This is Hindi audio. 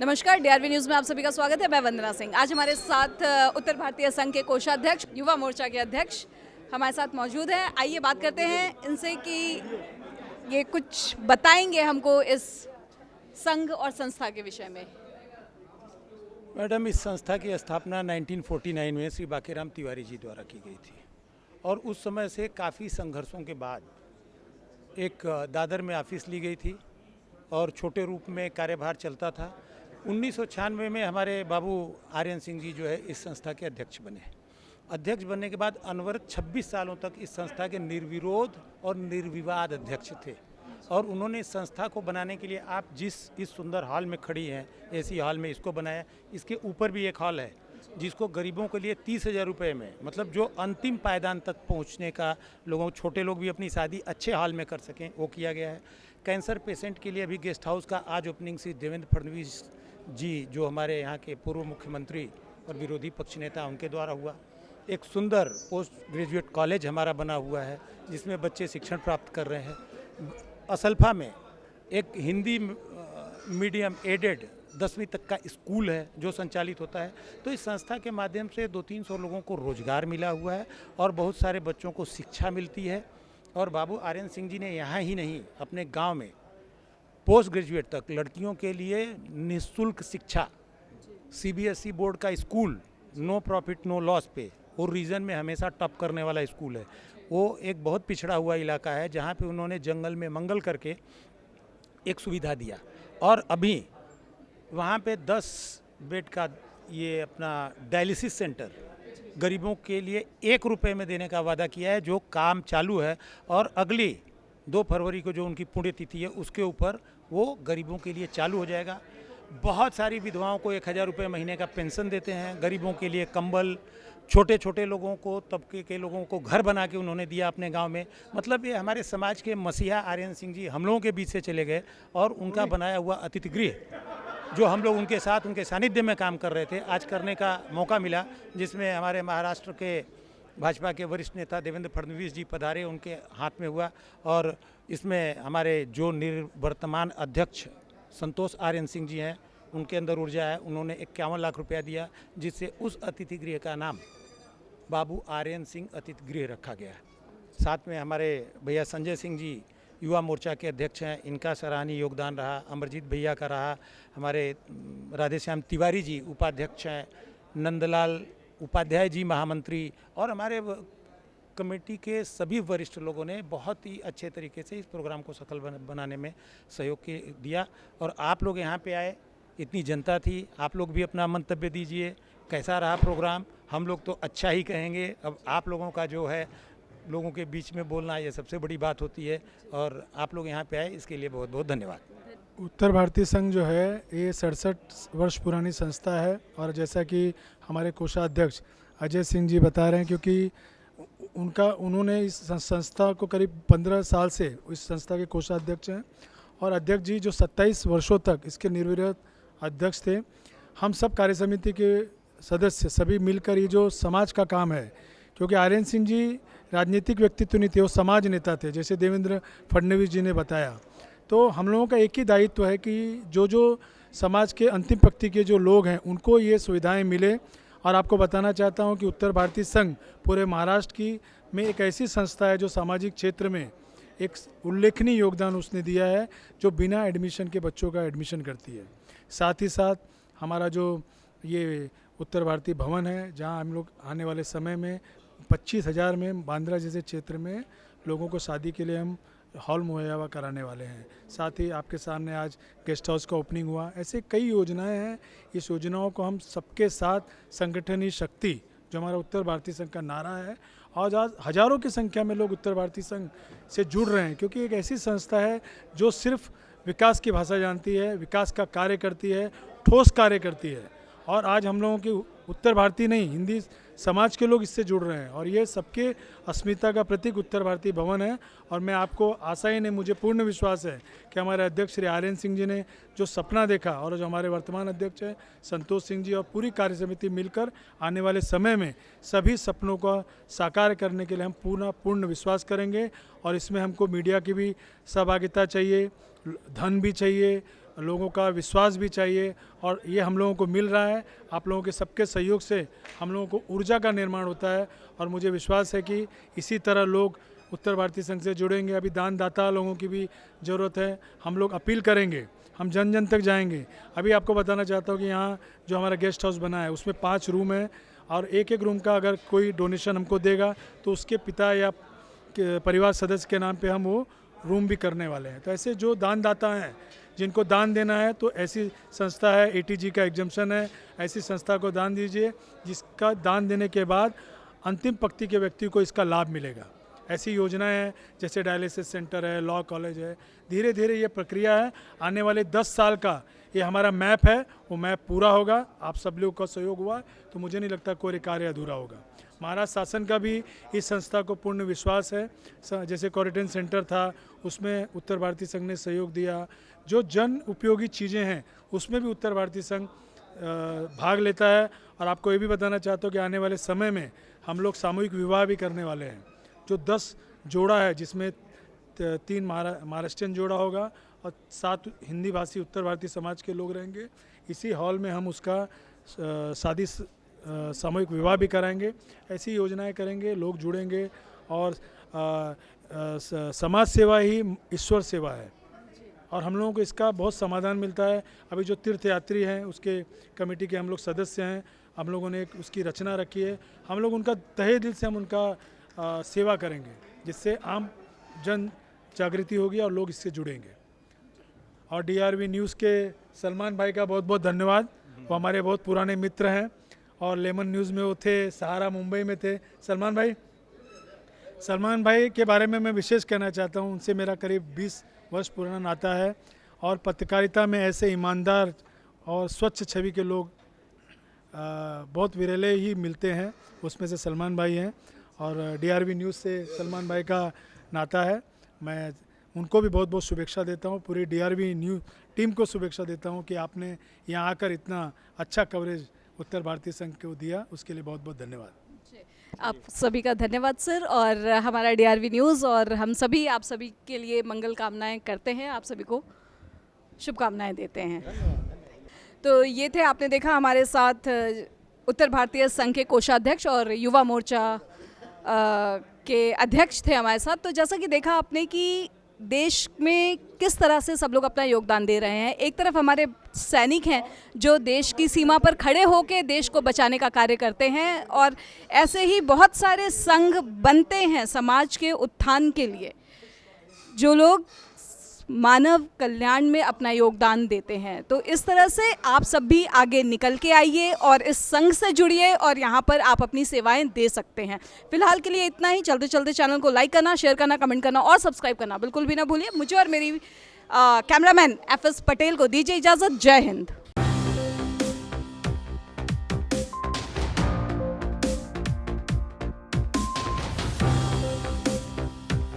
नमस्कार, डीआरवी न्यूज़ में आप सभी का स्वागत है। मैं वंदना सिंह। आज हमारे साथ उत्तर भारतीय संघ के कोषाध्यक्ष, युवा मोर्चा के अध्यक्ष हमारे साथ मौजूद हैं। आइए बात करते हैं इनसे कि ये कुछ बताएंगे हमको इस संघ और संस्था के विषय में। मैडम, इस संस्था की स्थापना 1949 में श्री बाकीराम तिवारी जी द्वारा की गई थी और उस समय से काफ़ी संघर्षों के बाद एक दादर में ऑफिस ली गई थी और छोटे रूप में कार्यभार चलता था। 1996 में हमारे बाबू आर्यन सिंह जी जो है इस संस्था के अध्यक्ष बने। अध्यक्ष बनने के बाद अनवरत 26 सालों तक इस संस्था के निर्विरोध और निर्विवाद अध्यक्ष थे और उन्होंने इस संस्था को बनाने के लिए, आप जिस इस सुंदर हॉल में खड़ी हैं, एसी हॉल में इसको बनाया। इसके ऊपर भी एक हॉल है जिसको गरीबों के लिए 30,000 रुपये में, मतलब जो अंतिम पायदान तक पहुंचने का, लोगों छोटे लोग भी अपनी शादी अच्छे हॉल में कर सकें, वो किया गया है। कैंसर पेशेंट के लिए अभी गेस्ट हाउस का आज ओपनिंग श्री देवेंद्र फडणवीस जी, जो हमारे यहाँ के पूर्व मुख्यमंत्री और विरोधी पक्ष नेता, उनके द्वारा हुआ। एक सुंदर पोस्ट ग्रेजुएट कॉलेज हमारा बना हुआ है जिसमें बच्चे शिक्षण प्राप्त कर रहे हैं। असल्फा में एक हिंदी मीडियम एडेड 10वीं तक का स्कूल है जो संचालित होता है। तो इस संस्था के माध्यम से 200-300 लोगों को रोजगार मिला हुआ है और बहुत सारे बच्चों को शिक्षा मिलती है। और बाबू आर्यन सिंह जी ने यहाँ ही नहीं, अपने गांव में पोस्ट ग्रेजुएट तक लड़कियों के लिए निःशुल्क शिक्षा, सीबीएसई बोर्ड का school, no profit no loss पे, और रीजन में हमेशा टॉप करने वाला स्कूल है। वो एक बहुत पिछड़ा हुआ इलाका है जहाँ पे उन्होंने जंगल में मंगल करके एक सुविधा दिया और अभी वहाँ पे 10 बेड का ये अपना डायलिसिस सेंटर गरीबों के लिए 1 रुपये में देने का वादा किया है, जो काम चालू है। और अगली 2 फरवरी को जो उनकी पुण्यतिथि है उसके ऊपर वो गरीबों के लिए चालू हो जाएगा। बहुत सारी विधवाओं को 1,000 रुपये महीने का पेंशन देते हैं। गरीबों के लिए कंबल, छोटे छोटे लोगों को, तबके के लोगों को घर बना के उन्होंने दिया अपने गांव में। मतलब ये हमारे समाज के मसीहा आर्यन सिंह जी हम लोगों के बीच से चले गए और उनका बनाया हुआ अतिथि गृह, जो हम लोग उनके साथ उनके सानिध्य में काम कर रहे थे, आज करने का मौका मिला, जिसमें हमारे महाराष्ट्र के भाजपा के वरिष्ठ नेता देवेंद्र फडणवीस जी पधारे, उनके हाथ में हुआ। और इसमें हमारे जो निवर्तमान अध्यक्ष संतोष आर्यन सिंह जी हैं, उनके अंदर ऊर्जा है। उन्होंने 51 लाख रुपया दिया, जिससे उस अतिथि गृह का नाम बाबू आर्यन सिंह अतिथि गृह रखा गया। साथ में हमारे भैया संजय सिंह जी युवा मोर्चा के अध्यक्ष हैं, इनका सराहनीय योगदान रहा। अमरजीत भैया का रहा। हमारे राधेश्याम तिवारी जी उपाध्यक्ष हैं, नंदलाल उपाध्याय जी महामंत्री, और हमारे कमेटी के सभी वरिष्ठ लोगों ने बहुत ही अच्छे तरीके से इस प्रोग्राम को सफल बनाने में सहयोग दिया। और आप लोग यहाँ पे आए, इतनी जनता थी, आप लोग भी अपना मंतव्य दीजिए, कैसा रहा प्रोग्राम। हम लोग तो अच्छा ही कहेंगे। अब आप लोगों का जो है लोगों के बीच में बोलना, ये सबसे बड़ी बात होती है। और आप लोग यहाँ पे आए, इसके लिए बहुत बहुत धन्यवाद। उत्तर भारतीय संघ जो है ये 67 वर्ष पुरानी संस्था है और जैसा कि हमारे कोषाध्यक्ष अजय सिंह जी बता रहे हैं, क्योंकि उन्होंने इस संस्था को करीब 15 साल से इस संस्था के कोषाध्यक्ष हैं और अध्यक्ष जी जो 27 वर्षों तक इसके निर्विरोध अध्यक्ष थे। हम सब कार्य समिति के सदस्य सभी मिलकर ये जो समाज का काम है, क्योंकि आर्यन सिंह जी राजनीतिक व्यक्तित्व नहीं थे, वो समाज नेता थे, जैसे देवेंद्र फडणवीस जी ने बताया। तो हम लोगों का एक ही दायित्व है कि जो समाज के अंतिम पंक्ति के जो लोग हैं उनको ये सुविधाएं मिले। और आपको बताना चाहता हूं कि उत्तर भारतीय संघ पूरे महाराष्ट्र की में एक ऐसी संस्था है जो सामाजिक क्षेत्र में एक उल्लेखनीय योगदान उसने दिया है, जो बिना एडमिशन के बच्चों का एडमिशन करती है। साथ ही साथ हमारा जो ये उत्तर भारतीय भवन है, जहाँ हम लोग आने वाले समय में 25,000 में बांद्रा जैसे क्षेत्र में लोगों को शादी के लिए हम हॉल मुहैया कराने वाले हैं। साथ ही आपके सामने आज गेस्ट हाउस का ओपनिंग हुआ। ऐसे कई योजनाएं हैं। इस योजनाओं को हम सबके साथ, संगठनीय शक्ति जो हमारा उत्तर भारतीय संघ का नारा है, और आज हजारों की संख्या में लोग उत्तर भारतीय संघ से जुड़ रहे हैं, क्योंकि एक ऐसी संस्था है जो सिर्फ विकास की भाषा जानती है, विकास का कार्य करती है, ठोस कार्य करती है। और आज हम लोगों की उत्तर भारतीय नहीं, हिंदी समाज के लोग इससे जुड़ रहे हैं और ये सबके अस्मिता का प्रतीक उत्तर भारतीय भवन है। और मैं आपको आशा ही नहीं, मुझे पूर्ण विश्वास है कि हमारे अध्यक्ष श्री आर्यन सिंह जी ने जो सपना देखा और जो हमारे वर्तमान अध्यक्ष हैं संतोष सिंह जी और पूरी कार्य समिति मिलकर आने वाले समय में सभी सपनों को साकार करने के लिए हम पूर्ण विश्वास करेंगे। और इसमें हमको मीडिया की भी सहभागिता चाहिए, धन भी चाहिए, लोगों का विश्वास भी चाहिए और ये हम लोगों को मिल रहा है। आप लोगों के सबके सहयोग से हम लोगों को ऊर्जा का निर्माण होता है और मुझे विश्वास है कि इसी तरह लोग उत्तर भारतीय संघ से जुड़ेंगे। अभी दानदाता लोगों की भी ज़रूरत है, हम लोग अपील करेंगे, हम जन जन तक जाएंगे। अभी आपको बताना चाहता हूँ कि यहाँ जो हमारा गेस्ट हाउस बना है उसमें 5 रूम है और एक एक रूम का अगर कोई डोनेशन हमको देगा तो उसके पिता या परिवार सदस्य के नाम पे हम वो रूम भी करने वाले हैं। तो ऐसे जो दानदाता हैं जिनको दान देना है तो ऐसी संस्था है, ATG का एग्जम्पशन है, ऐसी संस्था को दान दीजिए जिसका दान देने के बाद अंतिम पंक्ति के व्यक्ति को इसका लाभ मिलेगा। ऐसी योजनाएं हैं जैसे डायलिसिस सेंटर है, लॉ कॉलेज है। धीरे धीरे ये प्रक्रिया है, आने वाले 10 साल का ये हमारा मैप है, वो मैप पूरा होगा। आप सब लोग का सहयोग हुआ तो मुझे नहीं लगता कोई कार्य अधूरा होगा। महाराष्ट्र शासन का भी इस संस्था को पूर्ण विश्वास है। जैसे क्वारंटाइन सेंटर था उसमें उत्तर भारतीय संघ ने सहयोग दिया। जो जन उपयोगी चीज़ें हैं उसमें भी उत्तर भारतीय संघ भाग लेता है। और आपको ये भी बताना चाहता हूँ कि आने वाले समय में हम लोग सामूहिक विवाह भी करने वाले हैं। जो 10 जोड़ा है जिसमें 3 महाराष्ट्रियन जोड़ा होगा और 7 हिंदी भाषी उत्तर भारतीय समाज के लोग रहेंगे। इसी हॉल में हम उसका शादी सामूहिक विवाह भी कराएंगे। ऐसी योजनाएं करेंगे, लोग जुड़ेंगे और समाज सेवा ही ईश्वर सेवा है और हम लोगों को इसका बहुत समाधान मिलता है। अभी जो तीर्थयात्री हैं उसके कमेटी के हम लोग सदस्य हैं, हम लोगों ने उसकी रचना रखी है। हम लोग उनका तहे दिल से हम उनका सेवा करेंगे जिससे आम जन जागृति होगी और लोग इससे जुड़ेंगे। और DRV न्यूज़ के सलमान भाई का बहुत बहुत धन्यवाद। वो हमारे बहुत पुराने मित्र हैं और लेमन न्यूज़ में वो थे, सहारा मुंबई में थे। सलमान भाई के बारे में मैं विशेष कहना चाहता हूँ। उनसे मेरा करीब 20 वर्ष पुराना नाता है और पत्रकारिता में ऐसे ईमानदार और स्वच्छ छवि के लोग बहुत विरले ही मिलते हैं, उसमें से सलमान भाई हैं। और DRV न्यूज़ से सलमान भाई का नाता है। मैं उनको भी बहुत बहुत शुभेच्छा देता हूँ, पूरी DRV न्यूज़ टीम को शुभेच्छा देता हूँ कि आपने यहाँ आकर इतना अच्छा कवरेज उत्तर भारतीय संघ को दिया, उसके लिए बहुत बहुत धन्यवाद। आप सभी का धन्यवाद सर। और हमारा DRV न्यूज़ और हम सभी आप सभी के लिए मंगल कामनाएं करते हैं, आप सभी को शुभकामनाएं देते हैं। तो ये थे, आपने देखा हमारे साथ उत्तर भारतीय संघ के कोषाध्यक्ष और युवा मोर्चा के अध्यक्ष थे हमारे साथ। तो जैसा कि देखा आपने कि देश में किस तरह से सब लोग अपना योगदान दे रहे हैं। एक तरफ हमारे सैनिक हैं जो देश की सीमा पर खड़े होकर देश को बचाने का कार्य करते हैं और ऐसे ही बहुत सारे संघ बनते हैं समाज के उत्थान के लिए, जो लोग मानव कल्याण में अपना योगदान देते हैं। तो इस तरह से आप सब भी आगे निकल के आइए और इस संघ से जुड़िए और यहाँ पर आप अपनी सेवाएं दे सकते हैं। फिलहाल के लिए इतना ही। चलते चलते चैनल को लाइक करना, शेयर करना, कमेंट करना और सब्सक्राइब करना बिल्कुल भी ना भूलिए। मुझे और मेरी कैमरामैन FS पटेल को दीजिए इजाज़त। जय हिंद।